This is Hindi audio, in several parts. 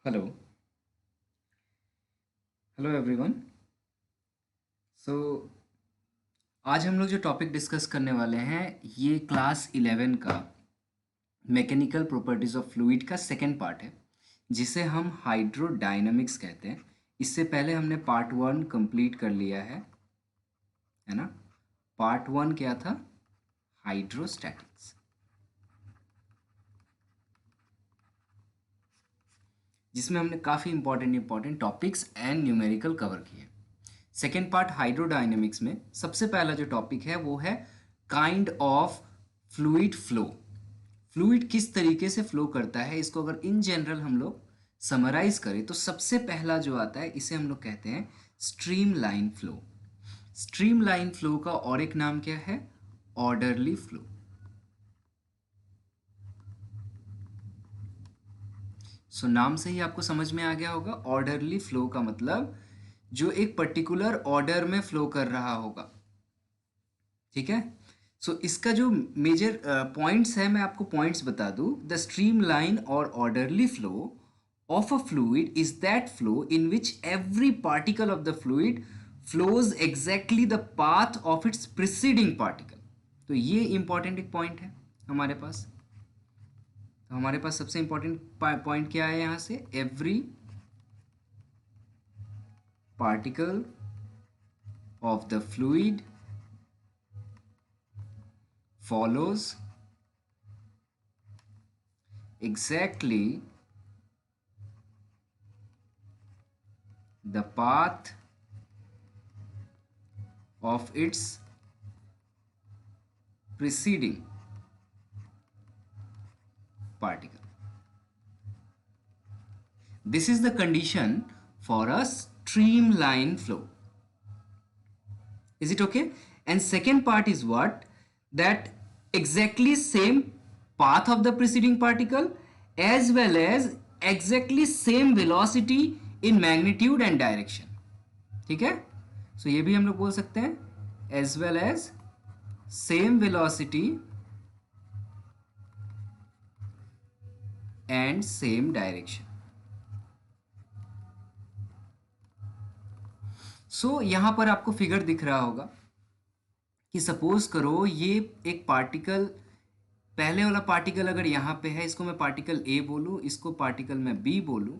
Hello hello everyone. सो आज हम लोग जो टॉपिक डिस्कस करने वाले हैं ये क्लास 11 का मैकेनिकल प्रॉपर्टीज ऑफ फ्लूइड का सेकेंड पार्ट है, जिसे हम हाइड्रोडायनामिक्स कहते हैं। इससे पहले हमने पार्ट 1 कंप्लीट कर लिया है ना। पार्ट 1 क्या था? हाइड्रोस्टैटिक्स, जिसमें हमने काफ़ी important topics and numerical cover किए। सेकेंड पार्ट हाइड्रोडायनेमिक्स में सबसे पहला जो टॉपिक है वो है kind of fluid flow. Fluid किस तरीके से फ्लो करता है, इसको अगर इन जनरल हम लोग समराइज करें तो सबसे पहला जो आता है इसे हम लोग कहते हैं stream line flow. Stream line flow का और एक नाम क्या है? Orderly flow. सो नाम से ही आपको समझ में आ गया होगा, ऑर्डरली फ्लो का मतलब जो एक पर्टिकुलर ऑर्डर में फ्लो कर रहा होगा। ठीक है। सो इसका जो मेजर पॉइंट्स है, मैं आपको पॉइंट्स बता दूं। द स्ट्रीम लाइन और orderly flow of a fluid is that flow in which every particle of the fluid flows exactly the path of its preceding particle. तो ये इंपॉर्टेंट एक पॉइंट है हमारे पास। तो हमारे पास सबसे इंपॉर्टेंट पॉइंट क्या है यहाँ से? Every particle of the fluid follows exactly the path of its preceding particle. This is the condition for a streamline flow. Is it okay? And second part is what? That exactly same path of the preceding particle as well as exactly same velocity in magnitude and direction. ठीक है। सो ये भी हम लोग बोल सकते हैं as well as same velocity and same direction. So यहां पर आपको फिगर दिख रहा होगा कि सपोज करो ये एक पार्टिकल, पहले वाला पार्टिकल अगर यहाँ पे है, इसको मैं पार्टिकल ए बोलूँ, इसको पार्टिकल मैं बी बोलूँ,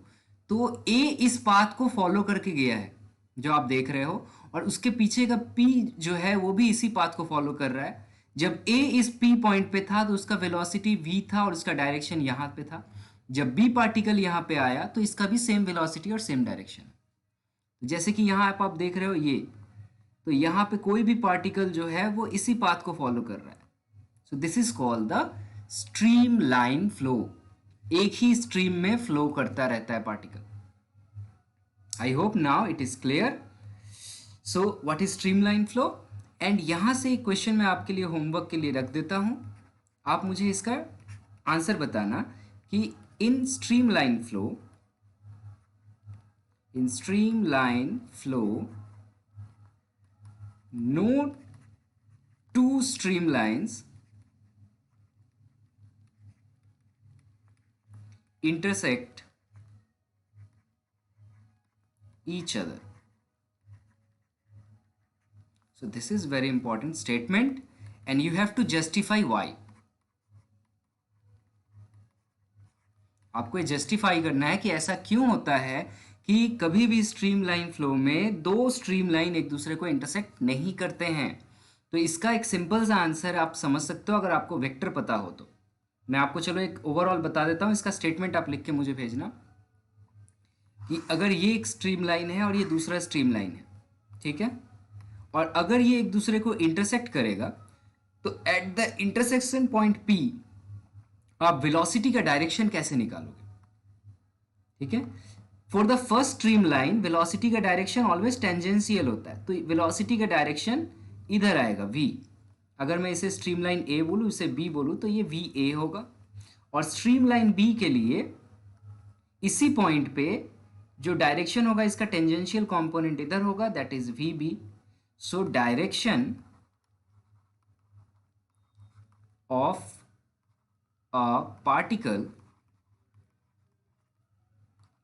तो ए इस पाथ को फॉलो करके गया है जो आप देख रहे हो, और उसके पीछे का पी जो है वो भी इसी पाथ को फॉलो कर रहा है। जब ए इस पी पॉइंट पे था तो उसका वेलोसिटी वी था और उसका डायरेक्शन यहाँ पे था। जब बी पार्टिकल यहाँ पे आया तो इसका भी सेम वेलोसिटी और सेम डायरेक्शन। जैसे कि यहाँ आप देख रहे हो ये, तो यहाँ पे कोई भी पार्टिकल जो है वो इसी पाथ को फॉलो कर रहा है। So this is called the stream line flow. एक ही स्ट्रीम में फ्लो करता रहता है particle. I hope now it is clear. So what is stream line flow? And यहां से एक क्वेश्चन मैं आपके लिए होमवर्क के लिए रख देता हूं। आप मुझे इसका आंसर बताना कि इन stream line flow no two streamlines intersect each other. So this is very important statement and you have to justify why. आपको ये जस्टिफाई करना है कि ऐसा क्यों होता है कि कभी भी स्ट्रीमलाइन फ्लो में दो स्ट्रीमलाइन एक दूसरे को इंटरसेक्ट नहीं करते हैं। तो इसका एक सिंपल सा आंसर आप समझ सकते हो अगर आपको वेक्टर पता हो तो। मैं आपको चलो एक ओवरऑल बता देता हूँ, इसका स्टेटमेंट आप लिख के मुझे भेजना कि अगर ये एक स्ट्रीमलाइन है और ये दूसरा स्ट्रीमलाइन है, ठीक है, और अगर ये एक दूसरे को इंटरसेक्ट करेगा तो at the intersection point P आप वेलोसिटी का डायरेक्शन कैसे निकालोगे? ठीक है। For the first stream line velocity का डायरेक्शन ऑलवेज टेंजेंशियल होता है, तो वेलोसिटी का डायरेक्शन इधर आएगा v। अगर मैं इसे स्ट्रीम लाइन ए बोलूँ, इसे बी बोलूँ, तो ये वी ए होगा। और स्ट्रीम लाइन बी के लिए इसी पॉइंट पे जो डायरेक्शन होगा इसका टेंजेंशियल कंपोनेंट इधर होगा, that is v b. So direction of a particle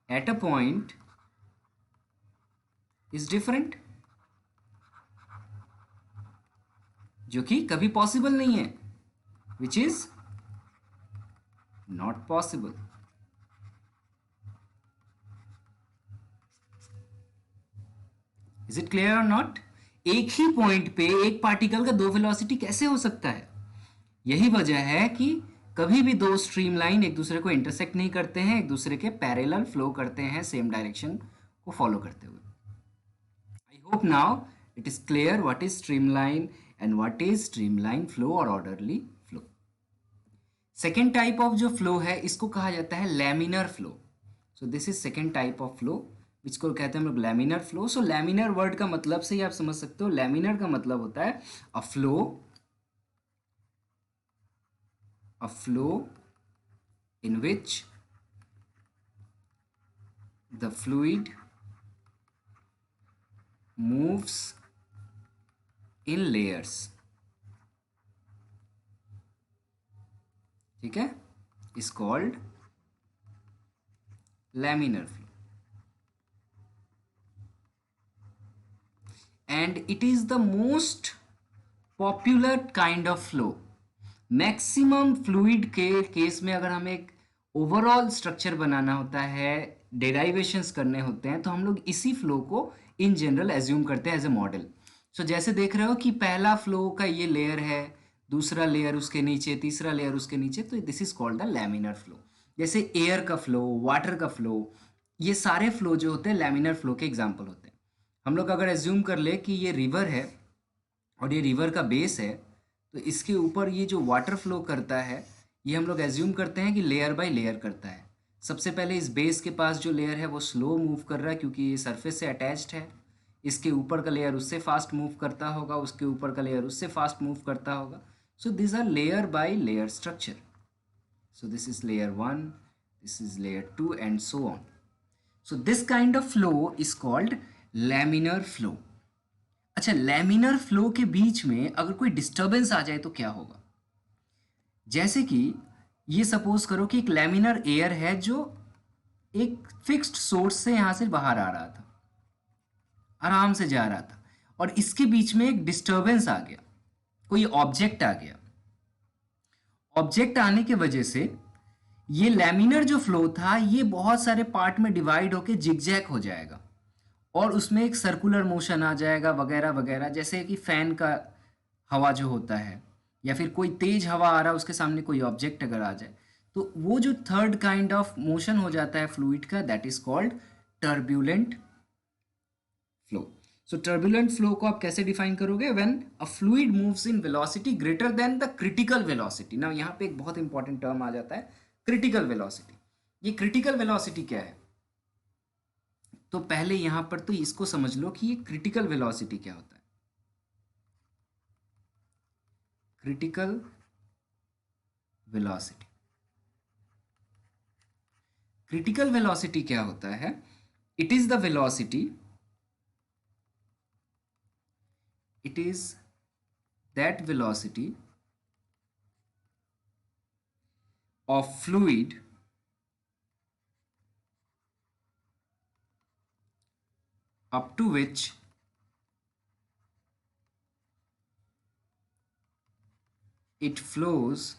at a point is different, जो कि कभी पॉसिबल नहीं है, which is not possible. Is it clear or not? एक ही पॉइंट पे एक पार्टिकल का दो वेलोसिटी कैसे हो सकता है? यही वजह है कि कभी भी दो स्ट्रीमलाइन एक दूसरे को इंटरसेक्ट नहीं करते हैं, एक दूसरे के पैरेलल फ्लो करते हैं सेम डायरेक्शन को फॉलो करते हुए. I hope now it is clear what is streamline and what is streamline flow or orderly flow. Second type of जो फ्लो है इसको कहा जाता है laminar flow. So this is second type of flow जिसको कहते हैं हम लोग लैमिनर फ्लो. सो लैमिनर वर्ड का मतलब से ही आप समझ सकते हो, लैमिनर का मतलब होता है a flow in which the fluid moves in layers. ठीक है, is called laminar flow, and it is the most popular kind of flow. Maximum fluid के केस में अगर हमें एक ओवरऑल स्ट्रक्चर बनाना होता है, डेराइवेशंस करने होते हैं, तो हम लोग इसी फ्लो को इन जनरल एज्यूम करते हैं एज ए मॉडल. सो जैसे देख रहे हो कि पहला फ्लो का ये लेयर है, दूसरा लेयर उसके नीचे, तीसरा लेयर उसके नीचे, तो this is called the laminar flow. जैसे एयर का फ्लो, वाटर का फ्लो, ये सारे फ्लो जो होते हैं लैमिनर फ्लो के एग्जाम्पल होते हैं. हम लोग अगर एज्यूम कर ले कि ये रिवर है और ये रिवर का बेस है, तो इसके ऊपर ये जो वाटर फ्लो करता है ये हम लोग एज्यूम करते हैं कि लेयर बाय लेयर करता है. सबसे पहले इस बेस के पास जो लेयर है वो स्लो मूव कर रहा है क्योंकि ये सरफेस से अटैच्ड है. इसके ऊपर का लेयर उससे फास्ट मूव करता होगा, उसके ऊपर का लेयर उससे फास्ट मूव करता होगा. So this are layer by layer structure. So this is layer 1, this is layer 2 and so on. So this kind of flow is called laminar flow. अच्छा, लैमिनर फ्लो के बीच में अगर कोई डिस्टर्बेंस आ जाए तो क्या होगा? जैसे कि ये सपोज करो कि एक लैमिनर एयर है जो एक फिक्स्ड सोर्स से यहां से बाहर आ रहा था, आराम से जा रहा था, और इसके बीच में एक डिस्टर्बेंस आ गया, कोई ऑब्जेक्ट आ गया. ऑब्जेक्ट आने की वजह से ये लैमिनर जो फ्लो था ये बहुत सारे पार्ट में डिवाइड होकर जिगजैग हो जाएगा और उसमें एक सर्कुलर मोशन आ जाएगा वगैरह वगैरह. जैसे कि फैन का हवा जो होता है या फिर कोई तेज हवा आ रहा है उसके सामने कोई ऑब्जेक्ट अगर आ जाए, तो वो जो थर्ड काइंड ऑफ मोशन हो जाता है फ्लूइड का, that is called turbulent flow. So turbulent flow को आप कैसे डिफाइन करोगे? When a fluid moves in velocity greater than the critical velocity. ना यहाँ पे एक बहुत इंपॉर्टेंट टर्म आ जाता है, क्रिटिकल वेलोसिटी. ये क्रिटिकल वेलोसिटी क्या है? तो पहले यहां पर तो इसको समझ लो कि ये क्रिटिकल वेलोसिटी क्या होता है. क्रिटिकल वेलोसिटी, क्रिटिकल वेलोसिटी क्या होता है? It is the velocity, it is that velocity of fluid up to which it flows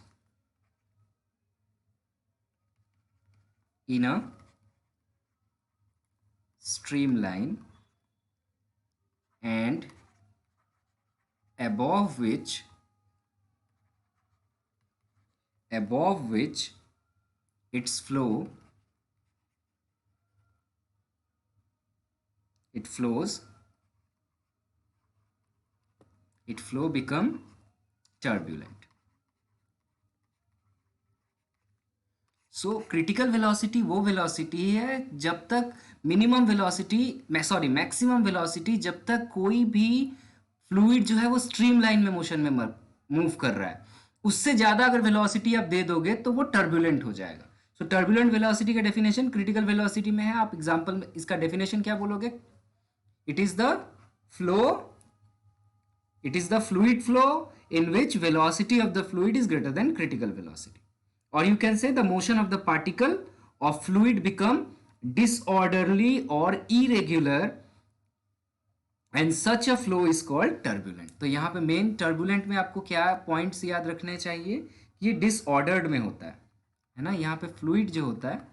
in a streamline and above which its flow it flow become turbulent. So critical velocity वो वेलोसिटी है जब तक मैक्सिमम वेलोसिटी जब तक कोई भी फ्लूइड जो है वो स्ट्रीमलाइन में मोशन में मूव कर रहा है. उससे ज़्यादा अगर वेलोसिटी आप दे दोगे तो वो टर्बुलेंट हो जाएगा. सो टर्बुलेंट वेलोसिटी का डेफिनेशन क्रिटिकल वेलोसिटी में है. आप एग्जांपल में इसका डेफिनेशन क्या बोलोगे? It is the fluid flow in which velocity of the fluid is greater than critical velocity, or you can say the motion of the particle of fluid become disorderly or irregular and such a flow is called turbulent। तो यहाँ पे मेन turbulent में आपको क्या पॉइंट्स याद रखने चाहिए, ये disordered में होता है ना। यहाँ पे fluid जो होता है,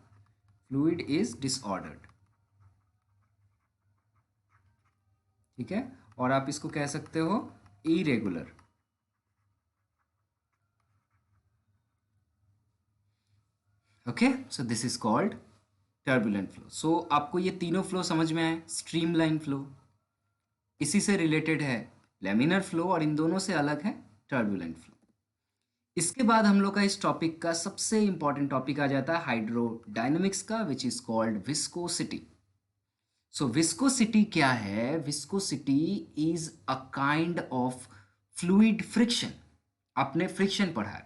fluid is disordered, ठीक है। और आप इसको कह सकते हो irregular। Okay, so this is called turbulent flow. So आपको ये तीनों फ्लो समझ में आए। स्ट्रीमलाइन फ्लो इसी से रिलेटेड है लैमिनर फ्लो, और इन दोनों से अलग है टर्बुलेंट फ्लो। इसके बाद हम लोग का इस टॉपिक का सबसे इंपॉर्टेंट टॉपिक आ जाता है हाइड्रोडायनेमिक्स का, which is called viscosity. So viscosity क्या है? Viscosity is a kind of fluid friction. आपने फ्रिक्शन पढ़ा है।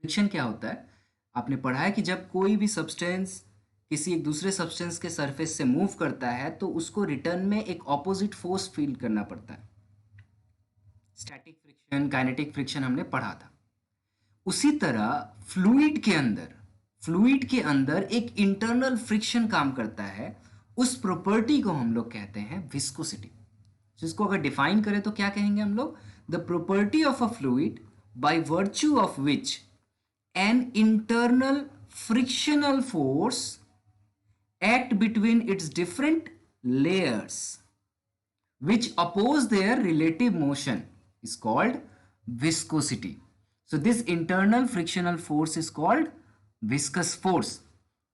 फ्रिक्शन क्या होता है? आपने पढ़ा है कि जब कोई भी सब्सटेंस किसी एक दूसरे सब्सटेंस के सरफेस से मूव करता है तो उसको रिटर्न में एक ऑपोजिट फोर्स फील करना पड़ता है। स्टैटिक फ्रिक्शन, काइनेटिक फ्रिक्शन हमने पढ़ा था। उसी तरह फ्लूइड के अंदर एक इंटरनल फ्रिक्शन काम करता है। उस प्रॉपर्टी को हम लोग कहते हैं विस्कोसिटी। जिसको अगर डिफाइन करें तो क्या कहेंगे हम लोग? The property of a fluid by virtue of which an internal frictional force act between its different layers which oppose their relative motion is called viscosity. So this internal frictional force is called viscous force.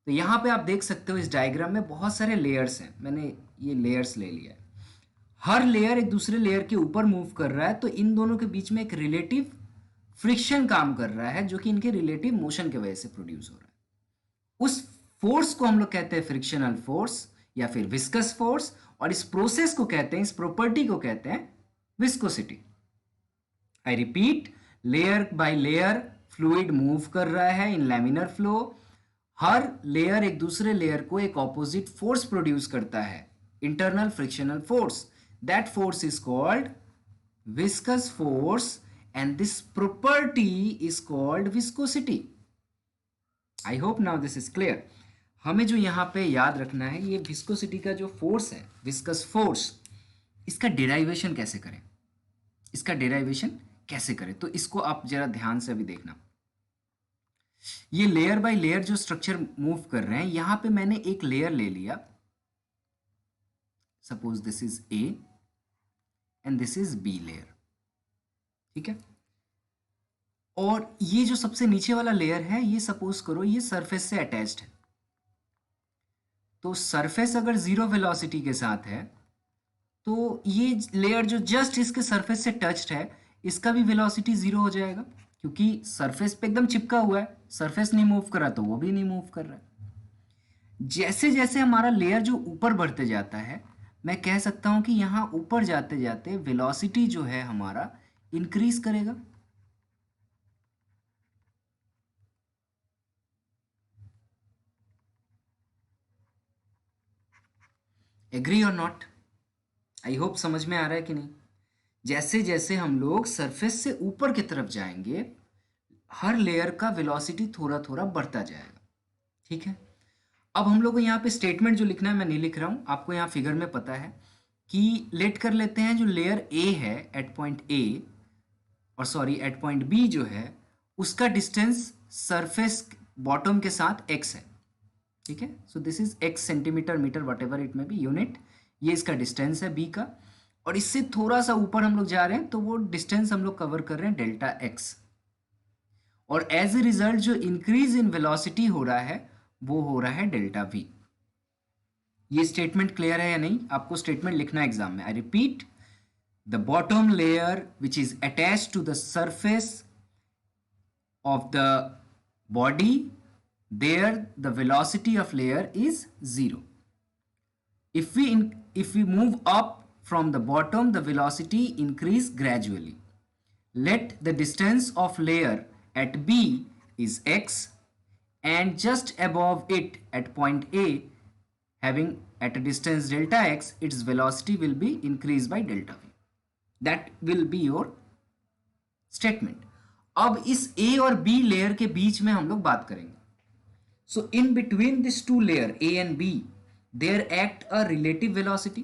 तो यहाँ पे आप देख सकते हो इस डायग्राम में बहुत सारे लेयर्स हैं। मैंने ये लेयर्स ले लिया है। हर लेयर एक दूसरे लेयर के ऊपर मूव कर रहा है, तो इन दोनों के बीच में एक रिलेटिव फ्रिक्शन काम कर रहा है जो कि इनके रिलेटिव मोशन की वजह से प्रोड्यूस हो रहा है। उस फोर्स को हम लोग कहते हैं फ्रिक्शनल फोर्स या फिर विस्कस फोर्स, और इस प्रोसेस को कहते हैं, इस प्रॉपर्टी को कहते हैं viscosity. I repeat, layer by layer fluid move कर रहा है इन लैमिनर फ्लो। हर लेयर एक दूसरे लेयर को एक ऑपोजिट फोर्स प्रोड्यूस करता है, internal frictional force. That force is called viscous force and this property is called viscosity. I hope now this is clear. हमें जो यहाँ पे याद रखना है, ये विस्कोसिटी का जो फोर्स है, विस्कस फोर्स, इसका डेराइवेशन कैसे करें, इसका डेराइवेशन कैसे करें, तो इसको आप जरा ध्यान से अभी देखना। ये लेयर बाय लेयर जो स्ट्रक्चर मूव कर रहे हैं, यहाँ पे मैंने एक लेयर ले लिया, suppose this is A and this is B layer, ठीक है। और ये जो सबसे नीचे वाला लेयर है, ये सपोज करो ये सरफेस से अटैच्ड है। तो सरफेस अगर जीरो वेलोसिटी के साथ है तो ये लेयर जो जस्ट इसके सरफेस से टच्ड है, इसका भी वेलोसिटी जीरो हो जाएगा, क्योंकि सरफेस पे एकदम चिपका हुआ है, सरफेस नहीं मूव कर रहा तो वो भी नहीं मूव कर रहा है। जैसे जैसे हमारा लेयर जो ऊपर बढ़ते जाता है, मैं कह सकता हूं कि यहां ऊपर जाते जाते वेलोसिटी जो है हमारा इंक्रीज करेगा। Agree or not? I hope समझ में आ रहा है कि नहीं। जैसे जैसे हम लोग सरफेस से ऊपर की तरफ जाएंगे, हर लेयर का वेलोसिटी थोड़ा थोड़ा बढ़ता जाएगा, ठीक है। अब हम लोग को यहाँ पे स्टेटमेंट जो लिखना है मैं नहीं लिख रहा हूँ, आपको यहाँ फिगर में पता है कि लेट कर लेते हैं जो लेयर ए है एट पॉइंट ए, और सॉरी एट पॉइंट बी जो है, उसका डिस्टेंस सरफेस बॉटम के साथ x है, ठीक है। So this is x centimetre metre whatever it में बी यूनिट, ये इसका डिस्टेंस है b का। और इससे थोड़ा सा ऊपर हम लोग जा रहे हैं तो वो डिस्टेंस हम लोग कवर कर रहे हैं डेल्टा x, और एज ए रिजल्ट जो इंक्रीज इन वेलोसिटी हो रहा है वो हो रहा है डेल्टा v। ये स्टेटमेंट क्लियर है या नहीं? आपको स्टेटमेंट लिखना है एग्जाम में। I repeat, the bottom layer which is attached to the surface of the body, there the velocity of layer is 0. If we move up from the bottom, the velocity increase gradually. Let the distance of layer at B is x, and just above it at point A, having at a distance delta x, its velocity will be increased by delta v. That will be your statement. अब इस ए और बी लेयर के बीच में हम लोग बात करेंगे। So in between this two layer A and B, there act a relative velocity.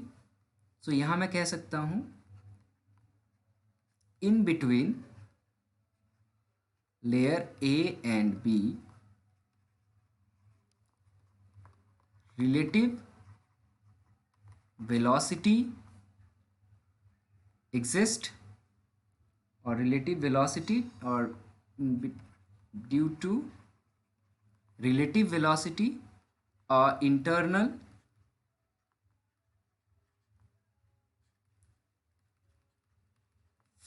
So यहां मैं कह सकता हूं in between layer A and B, relative velocity exist, or relative velocity, or due to relative velocity internal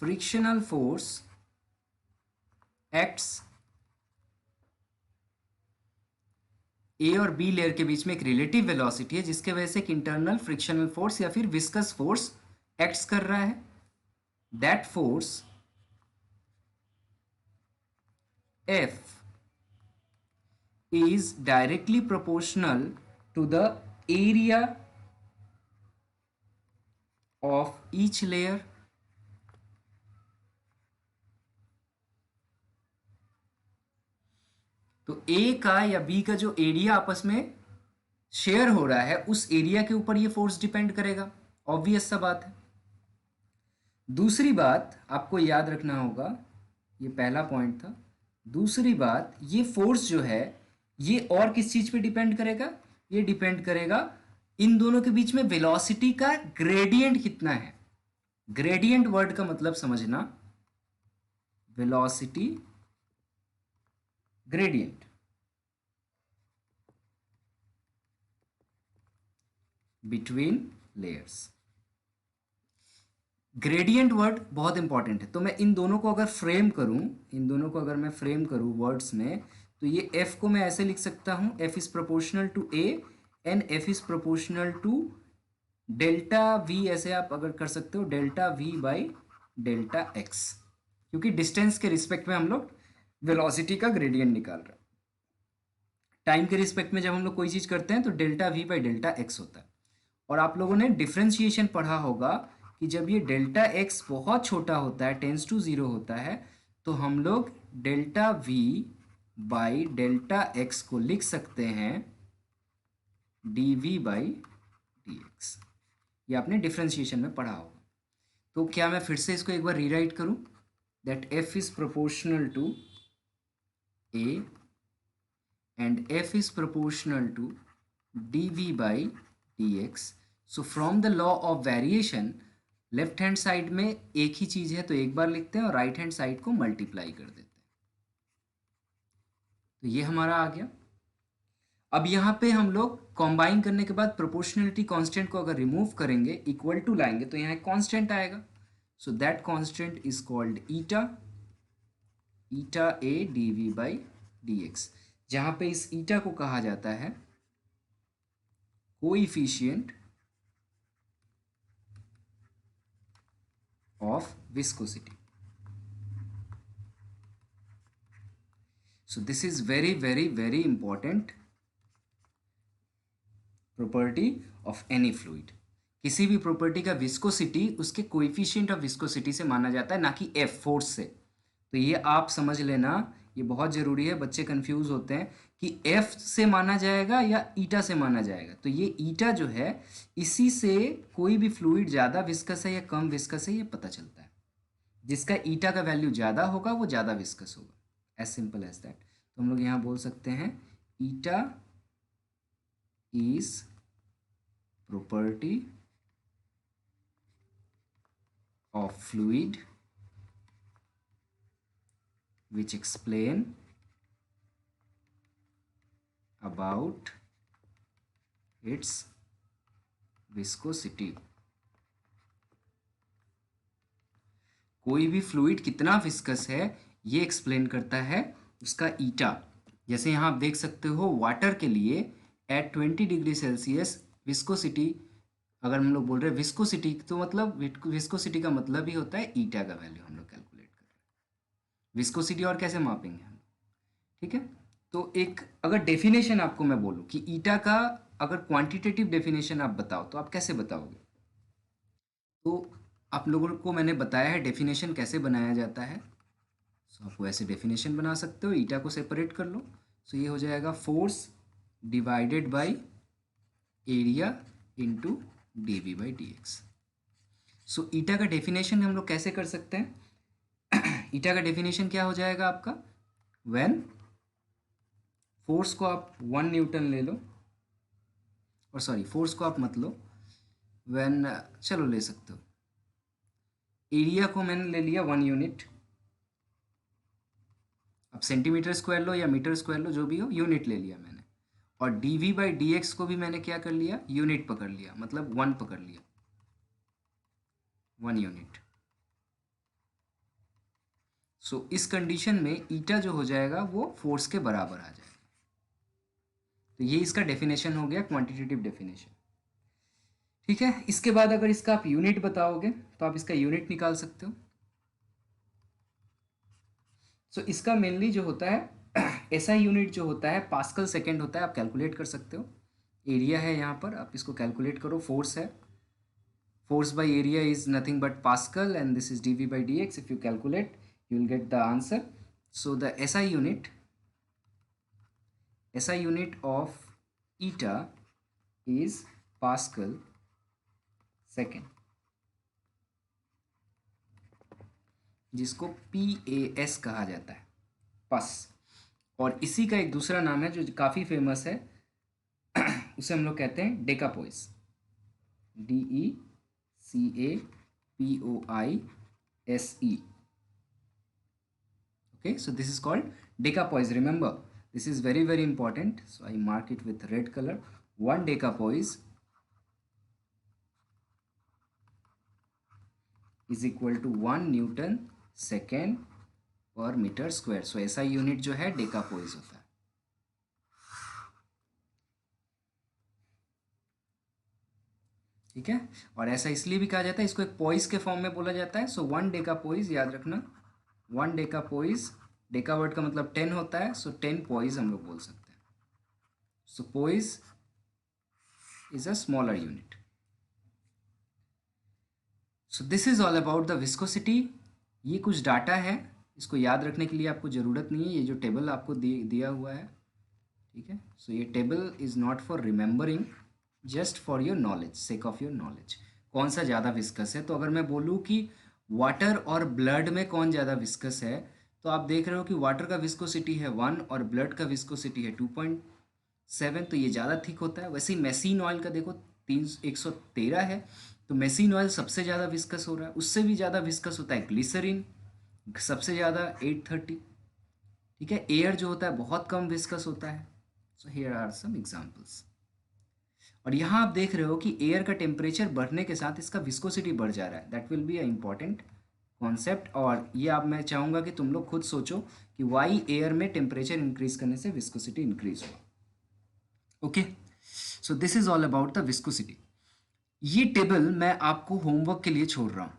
frictional force acts ए और बी लेयर के बीच में एक रिलेटिव वेलोसिटी है जिसके वजह से एक इंटरनल फ्रिक्शनल फोर्स या फिर विस्कस फोर्स एक्ट्स कर रहा है. That force F is directly proportional to the area of each layer. तो ए का या बी का जो एरिया आपस में शेयर हो रहा है उस एरिया के ऊपर ये फोर्स डिपेंड करेगा. ऑब्वियस सा बात है. दूसरी बात आपको याद रखना होगा, ये पहला पॉइंट था. दूसरी बात, ये फोर्स जो है ये और किस चीज पे डिपेंड करेगा? ये डिपेंड करेगा इन दोनों के बीच में वेलोसिटी का ग्रेडियंट कितना है. ग्रेडियंट वर्ड का मतलब समझना, velocity gradient. Between layers. Gradient word बहुत इंपॉर्टेंट है. तो मैं इन दोनों को अगर फ्रेम करूं, इन दोनों को अगर मैं फ्रेम करूं वर्ड्स में, तो ये f को मैं ऐसे लिख सकता हूं, f is proportional to a and f is proportional to delta v. ऐसे आप अगर कर सकते हो delta v by delta x, क्योंकि डिस्टेंस के रिस्पेक्ट में हम लोग वेलोसिटी का ग्रेडियंट निकाल रहे हैं. टाइम के रिस्पेक्ट में जब हम लोग कोई चीज़ करते हैं तो delta v by delta x होता है. और आप लोगों ने डिफ्रेंशिएशन पढ़ा होगा कि जब ये डेल्टा x बहुत छोटा होता है, टेंस टू जीरो होता है, तो हम लोग delta v by delta x को लिख सकते हैं dv बाई dx. ये आपने डिफ्रेंशिएशन में पढ़ा होगा. तो क्या मैं फिर से इसको एक बार रीराइट करूं? That f is proportional to a and f is proportional to dv by dx. So from the law of variation, left hand side में एक ही चीज है तो एक बार लिखते हैं और राइट हैंड साइड को मल्टीप्लाई कर देते हैं. तो ये हमारा आ गया. अब यहाँ पे हम लोग कॉम्बाइन करने के बाद प्रोपोर्शनलिटी कांस्टेंट को अगर रिमूव करेंगे, इक्वल टू लाएंगे, तो यहाँ एक कांस्टेंट आएगा. So that constant is called eta, eta A dv by dx, जहां पे इस ईटा को कहा जाता है coefficient of viscosity. So this is very very very important property of any fluid. किसी भी प्रॉपर्टी का विस्कोसिटी उसके कोएफिशिएंट ऑफ विस्कोसिटी से माना जाता है, ना कि एफ फोर्स से. तो ये आप समझ लेना, ये बहुत ज़रूरी है. बच्चे कंफ्यूज होते हैं कि एफ से माना जाएगा या ईटा से माना जाएगा. तो ये ईटा जो है, इसी से कोई भी फ्लूइड ज़्यादा विस्कस है या कम विस्कस है ये पता चलता है. जिसका ईटा का वैल्यू ज़्यादा होगा वो ज़्यादा विस्कस होगा. As simple as that. तो हम लोग यहाँ बोल सकते हैं eta is property of fluid which explain about its viscosity. कोई भी फ्लूइड कितना विस्कस है ये एक्सप्लेन करता है उसका ईटा. जैसे यहाँ आप देख सकते हो वाटर के लिए एट 20 डिग्री सेल्सियस विस्कोसिटी, अगर हम लोग बोल रहे हैं विस्कोसिटी, तो मतलब विस्कोसिटी का मतलब ही होता है ईटा का वैल्यू हम लोग कैलकुलेट कर रहे हैं. विस्कोसिटी और कैसे मापेंगे हम, ठीक है. तो एक अगर डेफिनेशन आपको मैं बोलूं कि ईटा का अगर क्वांटिटेटिव डेफिनेशन आप बताओ तो आप कैसे बताओगे? तो आप लोगों को मैंने बताया है डेफिनेशन कैसे बनाया जाता है. सो आप वैसे डेफिनेशन बना सकते हो. ईटा को सेपरेट कर लो. सो ये हो जाएगा force divided by area into dv by dx। सो ईटा का डेफिनेशन हम लोग कैसे कर सकते हैं? ईटा का डेफिनेशन क्या हो जाएगा आपका? व्हेन फोर्स को आप 1 न्यूटन ले लो, और सॉरी फोर्स को आप मत लो, व्हेन चलो ले सकते हो, एरिया को मैंने ले लिया 1 यूनिट, अब सेंटीमीटर स्क्वायर लो या मीटर स्क्वायर लो, जो भी हो, यूनिट ले लिया मैंने, और dv बाई dx को भी मैंने क्या कर लिया? यूनिट पकड़ लिया, मतलब 1 पकड़ लिया, 1 यूनिट। सो इस कंडीशन में ईटा जो हो जाएगा वो फोर्स के बराबर आ जाएगा। तो ये इसका डेफिनेशन हो गया, क्वांटिटेटिव डेफिनेशन। ठीक है, इसके बाद अगर इसका आप यूनिट बताओगे तो आप इसका यूनिट निकाल सकते हो। सो इसका मेनली जो होता है एसआई यूनिट जो होता है पास्कल सेकेंड होता है, आप कैलकुलेट कर सकते हो। एरिया है यहाँ पर, आप इसको कैलकुलेट करो, फोर्स है, force by area is nothing but Pascal and this is dv by dx. If you calculate you will get the answer. So the SI unit of eta is Pascal second, जिसको PAS कहा जाता है, पस। और इसी का एक दूसरा नाम है जो काफ़ी फेमस है उसे हम लोग कहते हैं डेकापोइस, DECAPOISE. Okay, so this is called decapoise. Remember, this is very very important, so I mark it with red color. 1 decapoise is equal to 1 Newton second per meter square. So SI unit जो है डेकापोइज होता है। ठीक है, और ऐसा इसलिए भी कहा जाता है, इसको एक पोइस के फॉर्म में बोला जाता है। सो 1 डेकापोइज, याद रखना, 1 डेकापोइज, डेका वर्ड का मतलब 10 होता है, सो 10 पोइज हम लोग बोल सकते हैं। So poise is a smaller unit. So this is all about the viscosity. ये कुछ डाटा है, इसको याद रखने के लिए आपको ज़रूरत नहीं है, ये जो टेबल आपको दिया हुआ है, ठीक है। सो ये table is not for remembering, just for your knowledge, sake of your knowledge. कौन सा ज़्यादा विस्कस है, तो अगर मैं बोलूँ कि वाटर और ब्लड में कौन ज़्यादा विस्कस है, तो आप देख रहे हो कि वाटर का विस्कोसिटी है 1 और ब्लड का विस्कोसिटी है 2.7, तो ये ज़्यादा थिक होता है। वैसे ही मेसिन ऑयल का देखो 113 है, तो मेसिन ऑयल सबसे ज़्यादा विस्कस हो रहा है। उससे भी ज़्यादा विस्कस होता है ग्लिसरीन, सबसे ज़्यादा 830। ठीक है, एयर जो होता है बहुत कम विस्कस होता है। So here are some examples. और यहाँ आप देख रहे हो कि एयर का टेम्परेचर बढ़ने के साथ इसका विस्कोसिटी बढ़ जा रहा है। That will be a important concept, और ये आप, मैं चाहूँगा कि तुम लोग खुद सोचो कि वाई एयर में टेम्परेचर इंक्रीज करने से विस्कोसिटी इंक्रीज हुआ। Okay, so this is all about the viscosity. ये टेबल मैं आपको होमवर्क के लिए छोड़ रहा हूँ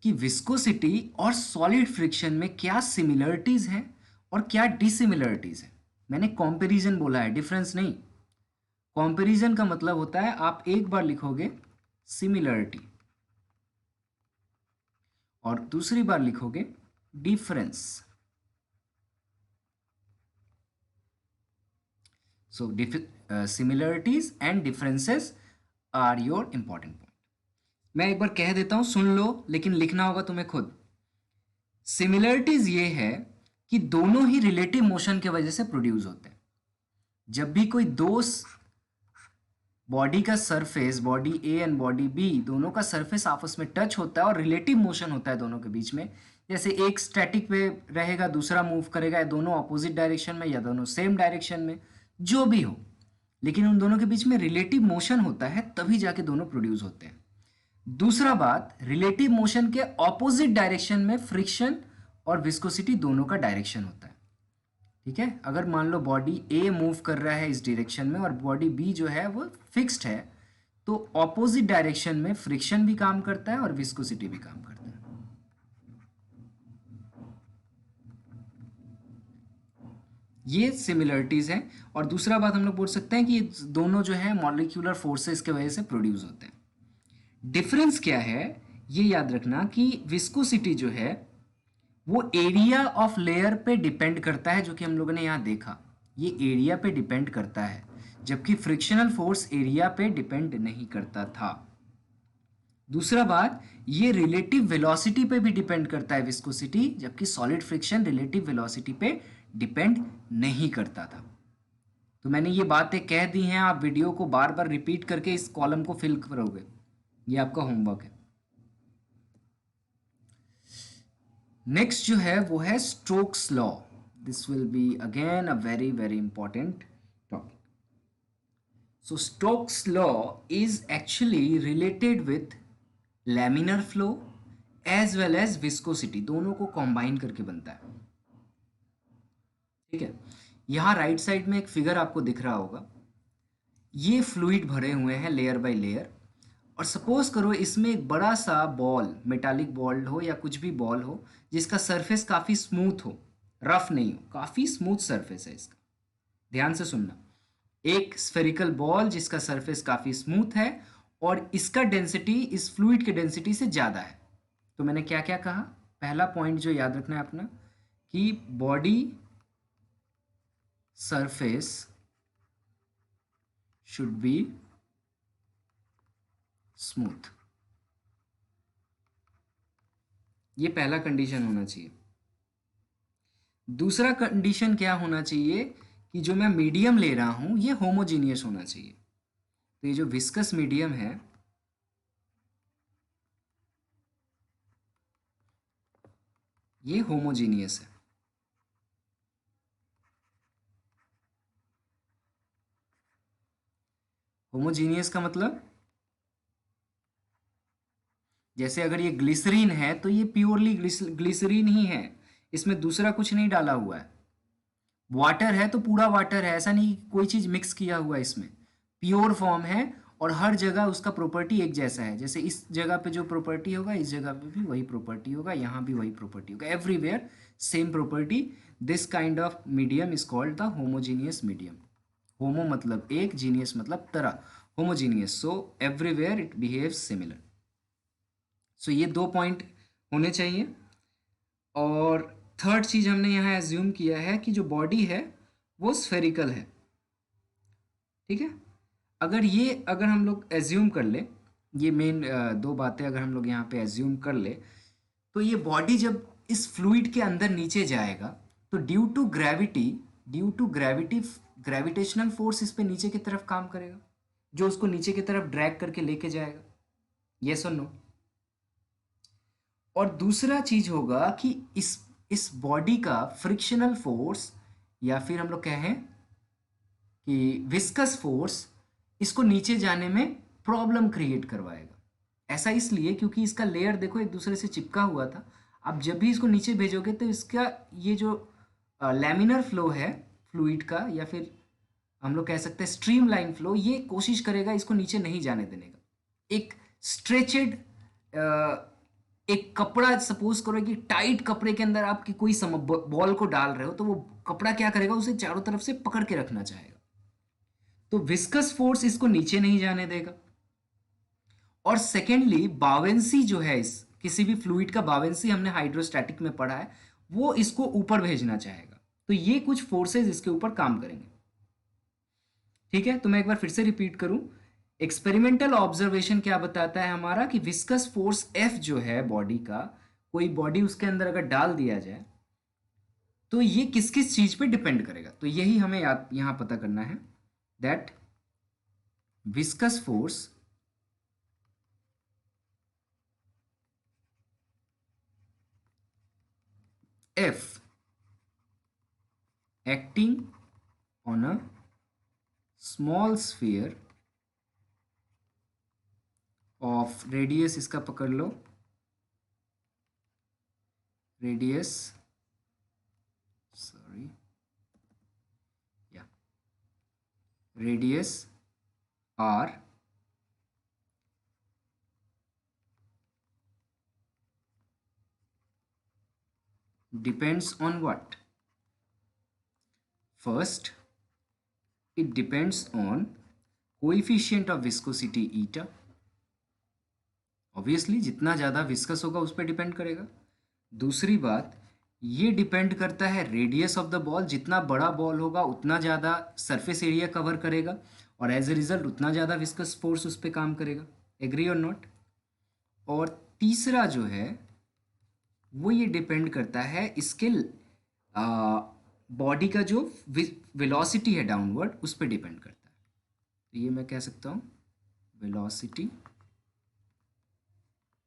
कि विस्कोसिटी और सॉलिड फ्रिक्शन में क्या सिमिलरिटीज हैं और क्या डिसिमिलरिटीज हैं। मैंने कंपैरिजन बोला है, डिफरेंस नहीं। कंपैरिजन का मतलब होता है आप एक बार लिखोगे सिमिलरिटी और दूसरी बार लिखोगे difference. So similarities and differences are your important point. मैं एक बार कह देता हूं, सुन लो, लेकिन लिखना होगा तुम्हें खुद। सिमिलरिटीज ये है कि दोनों ही रिलेटिव मोशन की वजह से प्रोड्यूस होते हैं। जब भी कोई दो बॉडी का surface, body A and body B, दोनों का सरफेस आपस में टच होता है और रिलेटिव मोशन होता है दोनों के बीच में, जैसे एक स्टैटिक पे रहेगा, दूसरा मूव करेगा, या दोनों अपोजिट डायरेक्शन में या दोनों सेम डायरेक्शन में, जो भी हो, लेकिन उन दोनों के बीच में रिलेटिव मोशन होता है, तभी जाके दोनों प्रोड्यूस होते हैं। दूसरा बात, रिलेटिव मोशन के ऑपोजिट डायरेक्शन में फ्रिक्शन और विस्कोसिटी दोनों का डायरेक्शन होता है। ठीक है, अगर मान लो बॉडी ए मूव कर रहा है इस डायरेक्शन में और बॉडी बी जो है वो फिक्स्ड है, तो ऑपोजिट डायरेक्शन में फ्रिक्शन भी काम करता है और विस्कोसिटी भी काम करता है। ये सिमिलरिटीज हैं। और दूसरा बात हम लोग बोल सकते हैं कि दोनों जो है मॉलिक्यूलर फोर्सेस के वजह से प्रोड्यूस होते हैं। डिफरेंस क्या है, ये याद रखना कि विस्कोसिटी जो है वो एरिया ऑफ लेयर पे डिपेंड करता है, जो कि हम लोगों ने यहाँ देखा, ये एरिया पे डिपेंड करता है, जबकि फ्रिक्शनल फोर्स एरिया पे डिपेंड नहीं करता था। दूसरा बात, ये रिलेटिव वेलोसिटी पे भी डिपेंड करता है विस्कोसिटी, जबकि सॉलिड फ्रिक्शन रिलेटिव वेलोसिटी पे डिपेंड नहीं करता था। तो मैंने ये बातें कह दी हैं, आप वीडियो को बार बार रिपीट करके इस कॉलम को फिल करोगे, ये आपका होमवर्क है। नेक्स्ट जो है वो है Stokes law. This will be again a very very important topic. So Stokes law is actually related with laminar flow as well as viscosity, दोनों को कॉम्बाइन करके बनता है। ठीक है, यहाँ राइट साइड में एक फिगर आपको दिख रहा होगा, ये फ्लूइड भरे हुए हैं लेयर बाय लेयर, और सपोज करो इसमें एक बड़ा सा बॉल, मेटालिक बॉल हो या कुछ भी बॉल हो, जिसका सरफेस काफ़ी स्मूथ हो, रफ नहीं हो, काफ़ी स्मूथ सरफेस है इसका। ध्यान से सुनना, एक स्फेरिकल बॉल जिसका सरफेस काफ़ी स्मूथ है और इसका डेंसिटी इस फ्लूइड के डेंसिटी से ज़्यादा है। तो मैंने क्या क्या कहा, पहला पॉइंट जो याद रखना है अपना, कि body surface should be smooth, ये पहला कंडीशन होना चाहिए। दूसरा कंडीशन क्या होना चाहिए, कि जो मैं मीडियम ले रहा हूं ये होमोजीनियस होना चाहिए। तो ये जो विस्कस मीडियम है, ये होमोजीनियस है। होमोजीनियस का मतलब, जैसे अगर ये ग्लिसरीन है तो ये प्योरली ग्लिसरीन ही है, इसमें दूसरा कुछ नहीं डाला हुआ है। वाटर है तो पूरा वाटर है, ऐसा नहीं कि कोई चीज़ मिक्स किया हुआ है इसमें, प्योर फॉर्म है और हर जगह उसका प्रॉपर्टी एक जैसा है। जैसे इस जगह पे जो प्रॉपर्टी होगा इस जगह पे भी वही प्रॉपर्टी होगा, यहाँ भी वही प्रॉपर्टी होगा, everywhere same property. This kind of medium is called the homogeneous medium. Homo मतलब एक, जीनियस मतलब तरह, homogeneous, so everywhere it behaves similar. So ये दो पॉइंट होने चाहिए। और थर्ड चीज़ हमने यहाँ एज्यूम किया है कि जो बॉडी है वो स्फेरिकल है। ठीक है, अगर हम लोग एज्यूम कर ले, ये मेन दो बातें अगर हम लोग यहाँ पे एज्यूम कर ले, तो ये बॉडी जब इस फ्लूइड के अंदर नीचे जाएगा तो due to gravity gravitational force इस पे नीचे की तरफ काम करेगा, जो उसको नीचे की तरफ ड्रैग करके लेके जाएगा। यस और नो? और दूसरा चीज होगा कि इस बॉडी का फ्रिक्शनल फोर्स, या फिर हम लोग कहें कि विस्कस फोर्स, इसको नीचे जाने में प्रॉब्लम क्रिएट करवाएगा। ऐसा इसलिए क्योंकि इसका लेयर देखो एक दूसरे से चिपका हुआ था, आप जब भी इसको नीचे भेजोगे तो इसका ये जो लैमिनर फ्लो है फ्लूइड का, या फिर हम लोग कह सकते हैं स्ट्रीम लाइन फ्लो, ये कोशिश करेगा इसको नीचे नहीं जाने देने का। एक स्ट्रेचेड एक कपड़ा, सपोज करो कि टाइट कपड़े के अंदर आप कोई बॉल को डाल रहे हो, तो वो कपड़ा क्या करेगा, उसे चारों तरफ से पकड़ के रखना चाहेगा। तो विस्कस फोर्स इसको नीचे नहीं जाने देगा। और सेकेंडली बावेंसी जो है, इस किसी भी फ्लूइड का बावेंसी हमने हाइड्रोस्टैटिक में पढ़ा है, वो इसको ऊपर भेजना चाहेगा। तो ये कुछ फोर्सेस इसके ऊपर काम करेंगे। ठीक है, तो मैं एक बार फिर से रिपीट करूं, एक्सपेरिमेंटल ऑब्जर्वेशन क्या बताता है हमारा, कि विस्कस फोर्स एफ जो है बॉडी का, कोई बॉडी उसके अंदर अगर डाल दिया जाए तो ये किस किस चीज पे डिपेंड करेगा। तो यही हमें यहां पता करना है, that viscous force F acting on a small sphere of radius, इसका पकड़ लो, radius, sorry, yeah, radius r depends on what? First, it depends on coefficient of viscosity eta. Obviously जितना ज़्यादा विस्कस होगा उस पर डिपेंड करेगा। दूसरी बात, ये डिपेंड करता है रेडियस ऑफ द बॉल। जितना बड़ा बॉल होगा उतना ज़्यादा सरफेस एरिया कवर करेगा और एज ए रिजल्ट उतना ज़्यादा विस्कस फोर्स उस पर काम करेगा। Agree or not? और तीसरा जो है वो ये डिपेंड करता है इसके बॉडी का जो वेलोसिटी है डाउनवर्ड उस पर डिपेंड करता है। तो ये मैं कह सकता हूँ वेलोसिटी